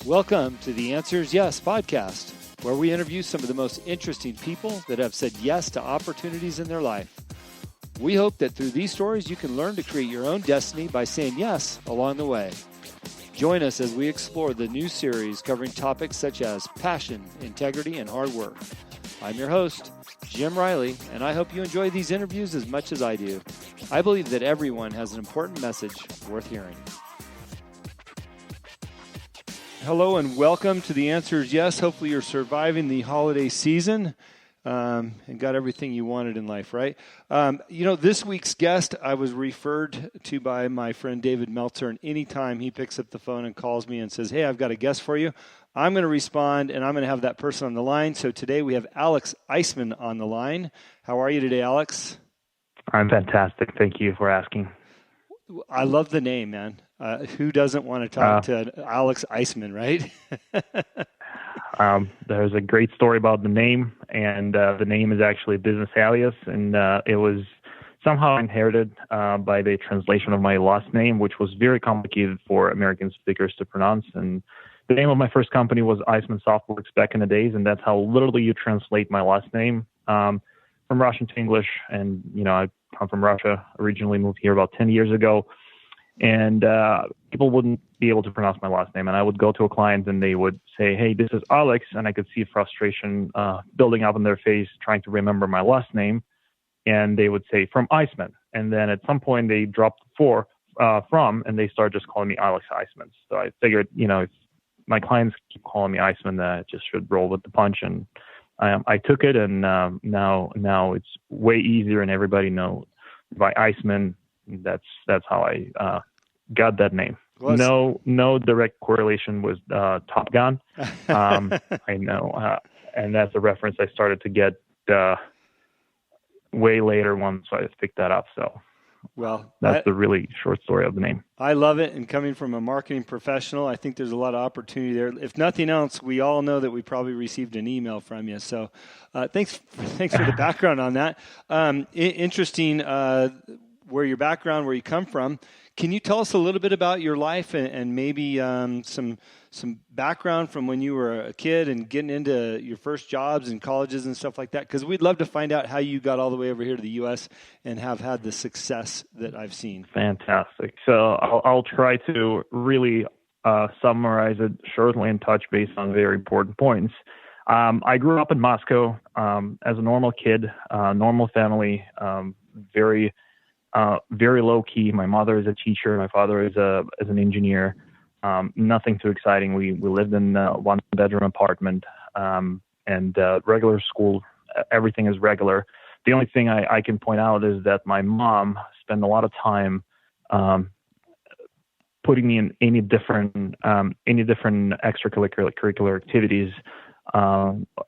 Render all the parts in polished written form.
Welcome to the Answers Yes podcast, where we interview some of the most interesting people that have said yes to opportunities in their life. We hope that through these stories, you can learn to create your own destiny by saying yes along the way. Join us as we explore the new series covering topics such as passion, integrity, and hard work. I'm your host, Jim Riley, and I hope you enjoy these interviews as much as I do. I believe that everyone has an important message worth hearing. Hello and welcome to the Answers Yes. Hopefully you're surviving the holiday season and got everything you wanted in life, right? This week's guest I was referred to by my friend David Meltzer, and anytime he picks up the phone and calls me and says, hey, I've got a guest for you, I'm going to respond and I'm going to have that person on the line. So today we have Alex Iceman on the line. How are you today, Alex? I'm fantastic. Thank you for asking. I love the name, man. Who doesn't want to talk to Alex Iceman, right? There's a great story about the name, and the name is actually a business alias, and it was somehow inherited by the translation of my last name, which was very complicated for American speakers to pronounce. And the name of my first company was Iceman Softworks back in the days, and that's how literally you translate my last name from Russian to English. And, I come from Russia, originally moved here about 10 years ago. And people wouldn't be able to pronounce my last name. And I would go to a client and they would say, hey, this is Alex. And I could see frustration building up in their face trying to remember my last name. And they would say, from Iceman. And then at some point they dropped the from, and they started just calling me Alex Iceman. So I figured, if my clients keep calling me Iceman, I just should roll with the punch. And I took it, and now it's way easier, and everybody knows by Iceman. That's how I got that name. Well, no direct correlation with Top Gun. I know, and that's a reference I started to get way later once I picked that up. So, that's the really short story of the name. I love it, and coming from a marketing professional, I think there's a lot of opportunity there. If nothing else, we all know that we probably received an email from you. So, thanks for the background on that. Interesting. Where your background, where you come from. Can you tell us a little bit about your life and maybe some background from when you were a kid and getting into your first jobs and colleges and stuff like that? Because we'd love to find out how you got all the way over here to the U.S. and have had the success that I've seen. Fantastic. So I'll try to really summarize it shortly and touch base on very important points. I grew up in Moscow as a normal kid, normal family, very low key. My mother is a teacher. My father is an engineer. Nothing too exciting. We lived in a one-bedroom apartment and regular school. Everything is regular. The only thing I can point out is that my mom spent a lot of time putting me in any different extracurricular activities,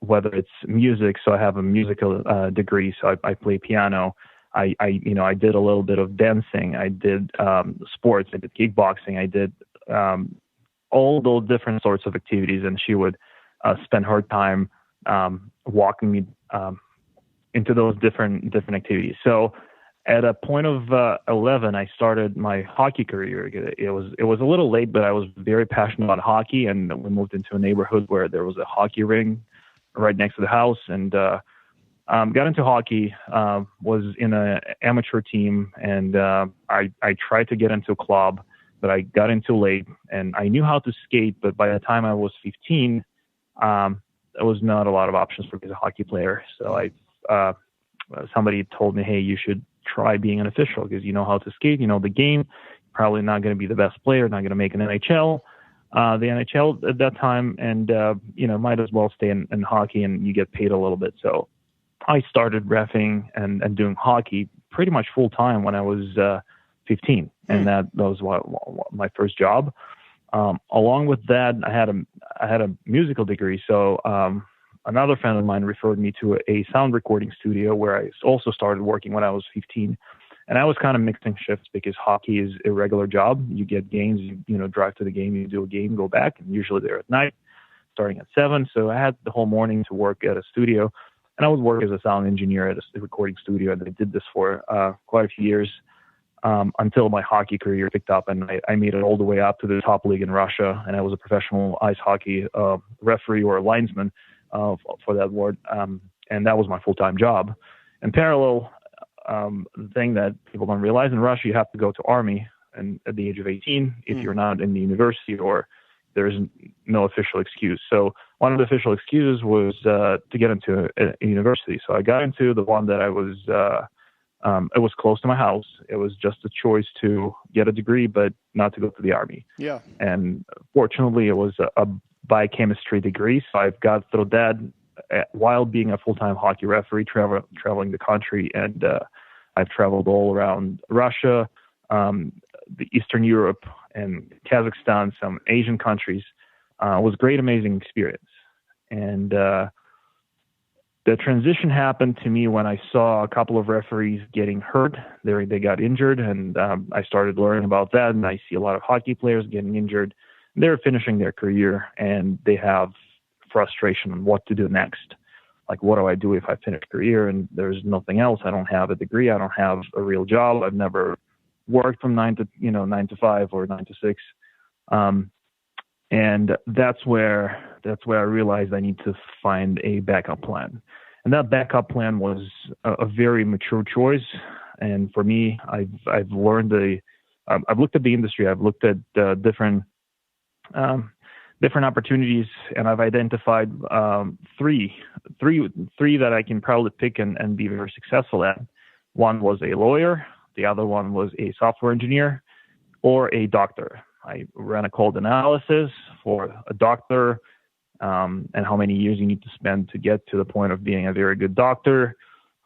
whether it's music. So I have a musical degree. So I play piano. I did a little bit of dancing. I did sports. I did kickboxing. I did all those different sorts of activities. And she would spend her time walking me into those different activities. So at a point of 11, I started my hockey career. It was a little late, but I was very passionate about hockey. And we moved into a neighborhood where there was a hockey ring right next to the house. And got into hockey, was in an amateur team, and I tried to get into a club, but I got into late, and I knew how to skate, but by the time I was 15, there was not a lot of options for me as a hockey player. So somebody told me, hey, you should try being an official because you know how to skate, you know the game, probably not going to be the best player, not going to make an NHL. The NHL at that time, and might as well stay in hockey, and you get paid a little bit. So I started reffing and doing hockey pretty much full time when I was 15, and that was my first job. Along with that, I had a musical degree. So another friend of mine referred me to a sound recording studio where I also started working when I was 15. And I was kind of mixing shifts because hockey is a regular job. You get games, you drive to the game, you do a game, go back, and usually they're at night, starting at 7. So I had the whole morning to work at a studio. And I would work as a sound engineer at a recording studio, and I did this for quite a few years. until my hockey career picked up, and I made it all the way up to the top league in Russia, and I was a professional ice hockey referee or linesman for that ward, and that was my full-time job. In parallel, the thing that people don't realize, in Russia you have to go to army and at the age of 18 if you're not in the university or there's no official excuse. So one of the official excuses was to get into a university. So I got into the one that it was close to my house. It was just a choice to get a degree, but not to go to the army. Yeah. And fortunately, it was a biochemistry degree. So I've got through that while being a full-time hockey referee, traveling the country. And I've traveled all around Russia, the Eastern Europe, and Kazakhstan, some Asian countries. It was a great, amazing experience. And the transition happened to me when I saw a couple of referees getting hurt. They got injured, and I started learning about that. And I see a lot of hockey players getting injured. They're finishing their career, and they have frustration on what to do next. Like, what do I do if I finish career and there's nothing else? I don't have a degree. I don't have a real job. I've never worked from 9 to 5 or 9 to 6. And that's where I realized I need to find a backup plan. And that backup plan was a very mature choice. And for me, I've learned I've looked at the industry. I've looked at different opportunities, and I've identified three that I can probably pick and be very successful at. One was a lawyer. The other one was a software engineer or a doctor. I ran a cold analysis for a doctor, and how many years you need to spend to get to the point of being a very good doctor.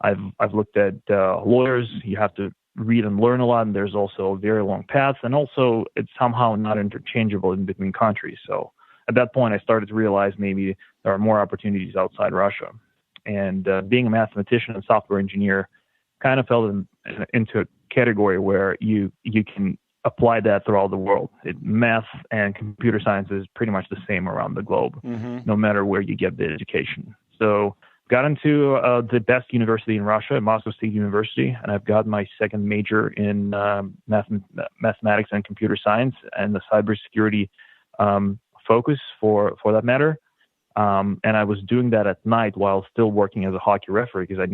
I've looked at lawyers. You have to read and learn a lot, and there's also a very long path, and also it's somehow not interchangeable in between countries. So at that point, I started to realize maybe there are more opportunities outside Russia. And being a mathematician and software engineer kind of fell into a category where you can apply that throughout the world. Math and computer science is pretty much the same around the globe, no matter where you get the education. So got into the best university in Russia, Moscow State University, and I've got my second major in mathematics and computer science and the cybersecurity focus for that matter. And I was doing that at night while still working as a hockey referee because I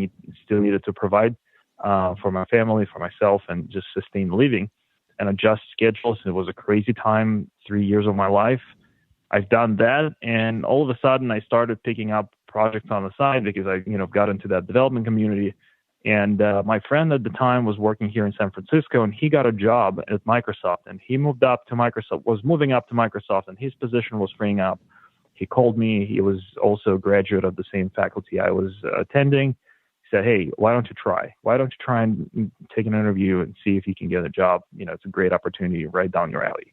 still needed to provide for my family, for myself, and just sustain the living and adjust schedules. It was a crazy time, 3 years of my life. I've done that, and all of a sudden I started picking up projects on the side because I got into that development community. And my friend at the time was working here in San Francisco, and he got a job at Microsoft, and he was moving up to Microsoft, and his position was freeing up. He called me. He was also a graduate of the same faculty I was attending. He said, "Hey, why don't you try? Why don't you try and take an interview and see if you can get a job? It's a great opportunity right down your alley."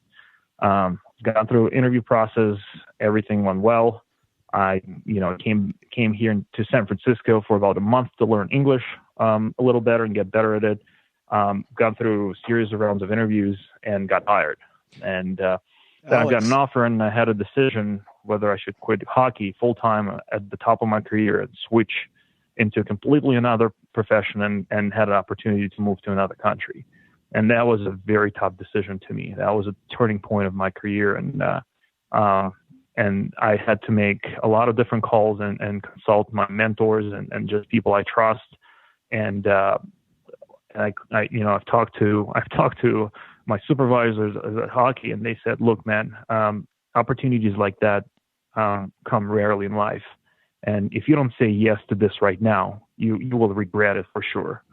Got through interview process. Everything went well. I, came here to San Francisco for about a month to learn English a little better and get better at it. Got through a series of rounds of interviews and got hired. And then I got an offer, and I had a decision whether I should quit hockey full time at the top of my career and switch into a completely another profession and had an opportunity to move to another country. And that was a very tough decision to me. That was a turning point of my career. And I had to make a lot of different calls and consult my mentors and just people I trust. And I've talked to my supervisors at hockey, and they said, "Look, man, opportunities like that come rarely in life. And if you don't say yes to this right now, you will regret it for sure.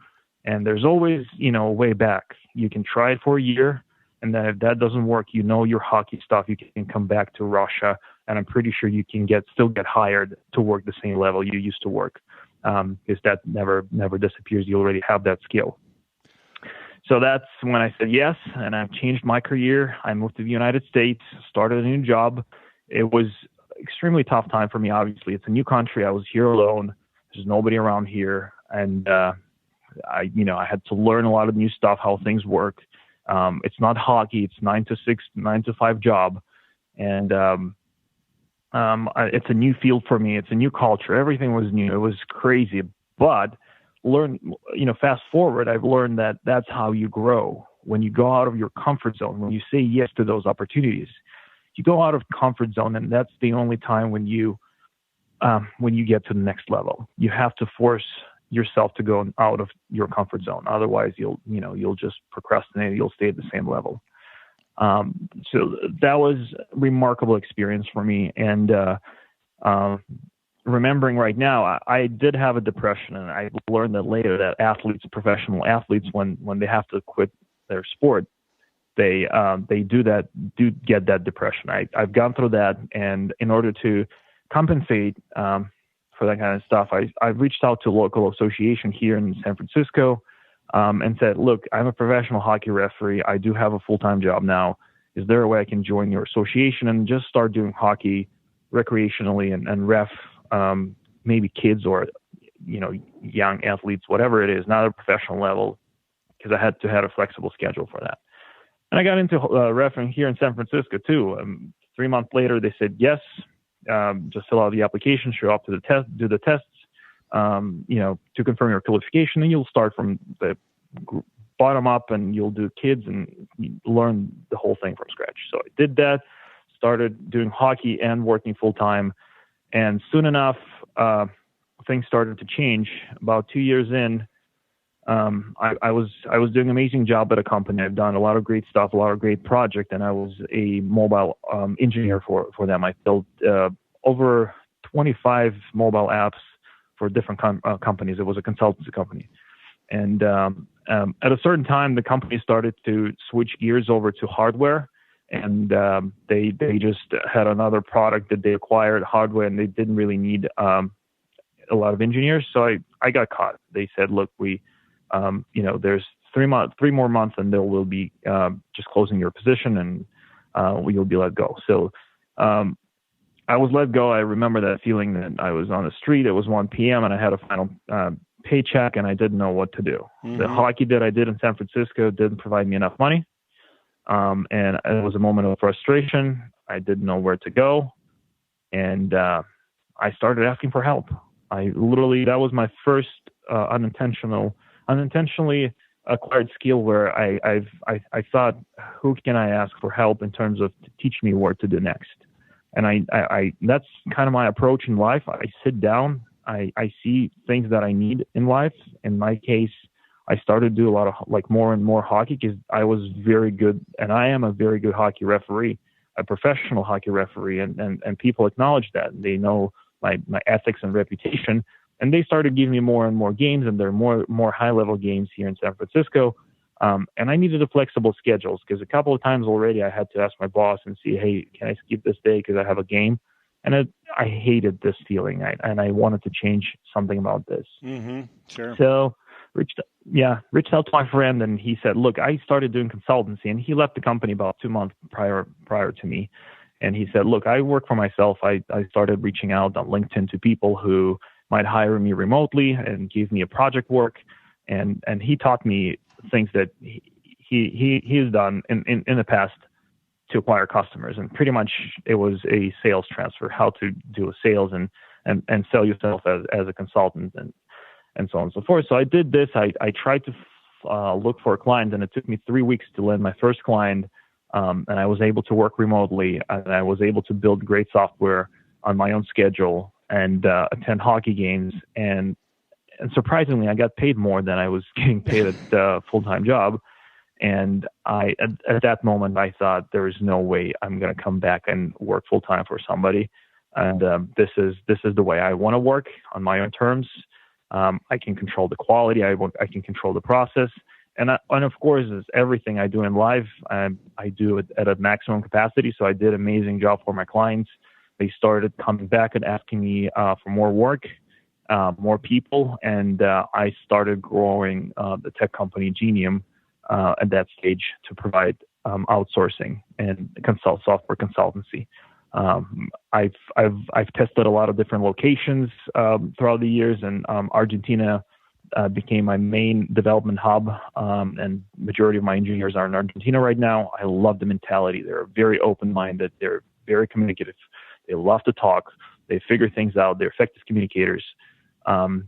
And there's always, a way back. You can try it for a year, and then if that doesn't work, your hockey stuff, you can come back to Russia, and I'm pretty sure you can still get hired to work the same level you used to work, because that never disappears. You already have that skill." So that's when I said yes, and I've changed my career. I moved to the United States, started a new job. It was extremely tough time for me. Obviously, it's a new country. I was here alone. There's nobody around here, and I had to learn a lot of new stuff, how things work. It's not hockey. It's 9 to 6, 9 to 5 job, and it's a new field for me. It's a new culture. Everything was new. It was crazy, but fast forward, I've learned that that's how you grow. When you go out of your comfort zone, when you say yes to those opportunities, you go out of comfort zone, and that's the only time when you get to the next level. You have to force yourself to go out of your comfort zone. Otherwise, you'll just procrastinate. You'll stay at the same level. So that was a remarkable experience for me. And remembering right now, I did have a depression, and I learned that later that professional athletes, when they have to quit their sport, they do get that depression. I've gone through that, and in order to compensate for that kind of stuff, I've reached out to a local association here in San Francisco and said, look, I'm a professional hockey referee. I do have a full-time job now. Is there a way I can join your association and just start doing hockey recreationally and ref maybe kids or young athletes, whatever it is, not a professional level, because I had to have a flexible schedule for that. And I got into refereeing here in San Francisco too. 3 months later, they said yes. Just fill out the application, show up to the test, do the tests, to confirm your qualification, and you'll start from the bottom up, and you'll do kids and learn the whole thing from scratch. So I did that, started doing hockey and working full time, and soon enough, things started to change. About 2 years in, I was doing an amazing job at a company. I've done a lot of great stuff, a lot of great projects, and I was a mobile engineer for them. I built over 25 mobile apps for different companies. It was a consultancy company. And at a certain time, the company started to switch gears over to hardware, and they just had another product that they acquired, hardware, and they didn't really need a lot of engineers. So I got caught. They said, look, there's 3 more months, and there will be just closing your position, and you'll be let go. So I was let go. I remember that feeling that I was on the street. It was 1 p.m. and I had a final paycheck, and I didn't know what to do. Mm-hmm. The hockey that I did in San Francisco didn't provide me enough money, and it was a moment of frustration. I didn't know where to go, and I started asking for help. That was my first unintentionally acquired skill where I thought, who can I ask for help in terms of to teach me what to do next? And I that's kind of my approach in life. I sit down, I see things that I need in life. In my case, I started to do a lot of more and more hockey because I was very good, and I am a very good hockey referee, a professional hockey referee, and people acknowledge that. They know my ethics and reputation. And they started giving me more and more games, and there are more high-level games here in San Francisco. And I needed a flexible schedule because a couple of times already I had to ask my boss and see, hey, can I skip this day because I have a game? And I hated this feeling, and I wanted to change something about this. Mm-hmm. Sure. So reached out to my friend, and he said, look, I started doing consultancy, and he left the company about 2 months prior to me. And he said, look, I work for myself. I started reaching out on LinkedIn to people who might hire me remotely and give me a project work. And he taught me things that he has done in the past to acquire customers. And pretty much it was a sales transfer, how to do a sales and sell yourself as a consultant and so on and so forth. So I did this. I tried to look for a client, and it took me 3 weeks to land my first client. And I was able to work remotely, and I was able to build great software on my own schedule and attend hockey games. And surprisingly, I got paid more than I was getting paid at the full-time job. And at that moment, I thought there is no way I'm going to come back and work full-time for somebody. And this is the way I want to work on my own terms. I can control the quality. I can control the process. And of course, as everything I do in life, I do it at a maximum capacity. So I did an amazing job for my clients. They started coming back and asking me for more work, more people, and I started growing the tech company Genium at that stage to provide outsourcing and software consultancy. I've tested a lot of different locations throughout the years, and Argentina became my main development hub, and majority of my engineers are in Argentina right now. I love the mentality. They're very open-minded. They're very communicative. They love to talk. They figure things out. They're effective communicators. And